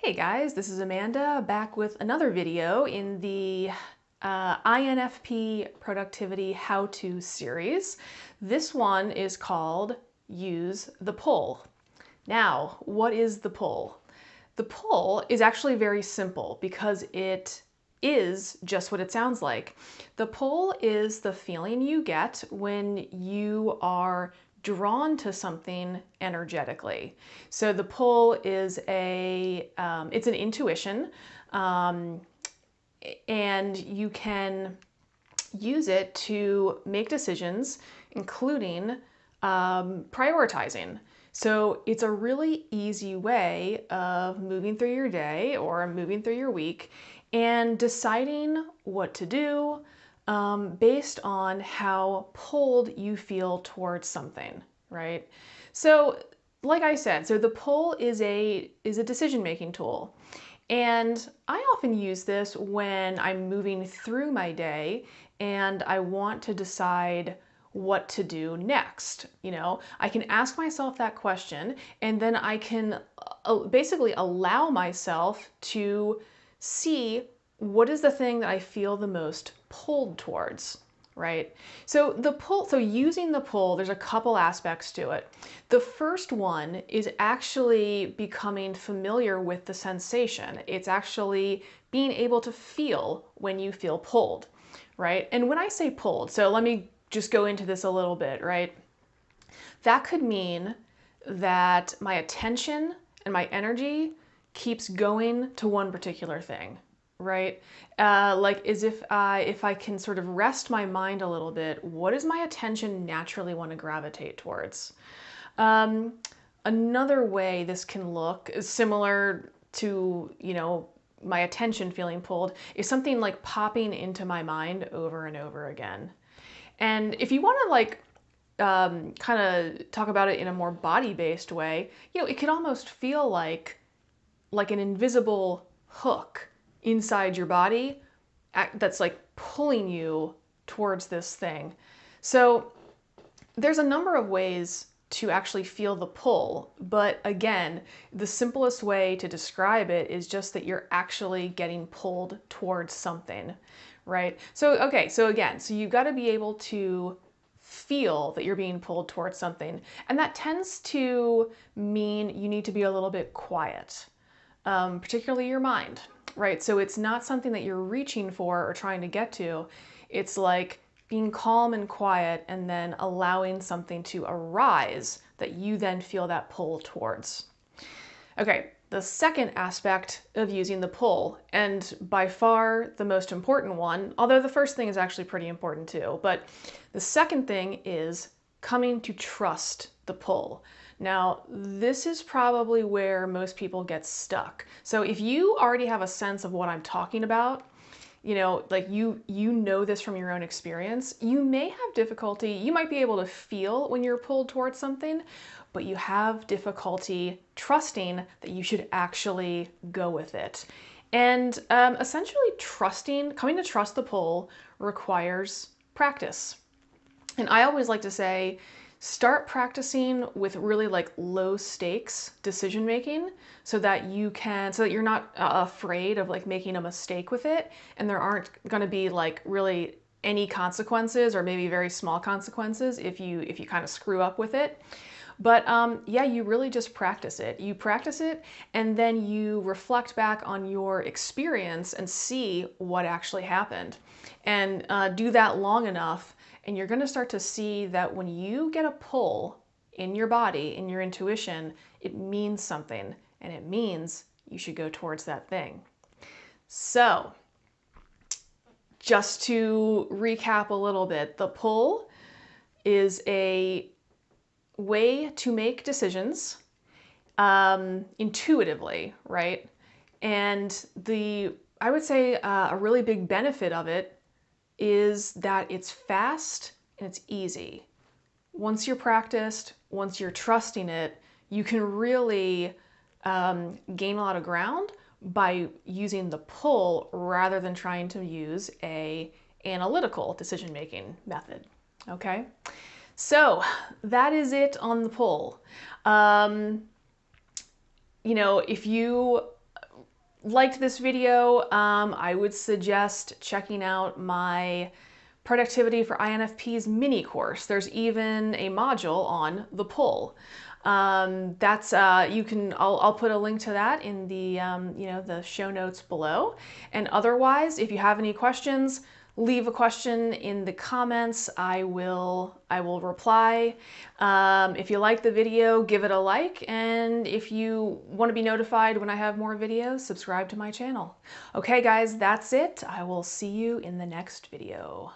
Hey guys, this is Amanda back with another video in the INFP Productivity How-To series. This one is called Use the Pull. Now, what is the pull? The pull is actually very simple because it is just what it sounds like. The pull is the feeling you get when you are drawn to something energetically. So the pull is it's an intuition, and you can use it to make decisions, including prioritizing. So it's a really easy way of moving through your day or moving through your week and deciding what to do based on how pulled you feel towards something, right? So like I said, so the pull is a decision-making tool. And I often use this when I'm moving through my day and I want to decide what to do next. You know, I can ask myself that question and then I can basically allow myself to see what is the thing that I feel the most pulled towards, right? So using the pull, there's a couple aspects to it. The first one is actually becoming familiar with the sensation. It's actually being able to feel when you feel pulled, right? And when I say pulled, so let me just go into this a little bit, right? That could mean that my attention and my energy keeps going to one particular thing, right? Like as if I can sort of rest my mind a little bit, what does my attention naturally want to gravitate towards? Another way this can look is similar to, my attention feeling pulled is something like popping into my mind over and over again. And if you want to kind of talk about it in a more body-based way, it could almost feel like an invisible hook inside your body that's like pulling you towards this thing. So there's a number of ways to actually feel the pull, but again, the simplest way to describe it is just that you're actually getting pulled towards something, right? So you've got to be able to feel that you're being pulled towards something, and that tends to mean you need to be a little bit quiet, particularly your mind, right? So it's not something that you're reaching for or trying to get to. It's like being calm and quiet and then allowing something to arise that you then feel that pull towards. Okay, the second aspect of using the pull, and by far the most important one, although the first thing is actually pretty important too, but the second thing is coming to trust the pull. Now, this is probably where most people get stuck. So if you already have a sense of what I'm talking about, like you know this from your own experience, you may have difficulty, you might be able to feel when you're pulled towards something, but you have difficulty trusting that you should actually go with it. And essentially coming to trust the pull requires practice. And I always like to say, start practicing with really like low stakes decision making so that you're not afraid of like making a mistake with it, and there aren't going to be like really any consequences or maybe very small consequences if you kind of screw up with it. But yeah, you really just practice it. You practice it and then you reflect back on your experience and see what actually happened. And do that long enough, and you're going to start to see that when you get a pull in your body, in your intuition, it means something, and it means you should go towards that thing. So, just to recap a little bit, the pull is a way to make decisions intuitively, right? And I would say a really big benefit of it is that it's fast and it's easy. Once you're practiced, once you're trusting it, you can really gain a lot of ground by using the pull rather than trying to use a analytical decision-making method, okay? So that is it on the pull. If you liked this video, I would suggest checking out my Productivity for INFPs mini course. There's even a module on the pull. That's you can. I'll put a link to that in the the show notes below. And otherwise, if you have any questions, leave a question in the comments. I will reply. If you like the video, give it a like, and if you want to be notified when I have more videos, subscribe to my channel. Okay, guys, that's it. I will see you in the next video.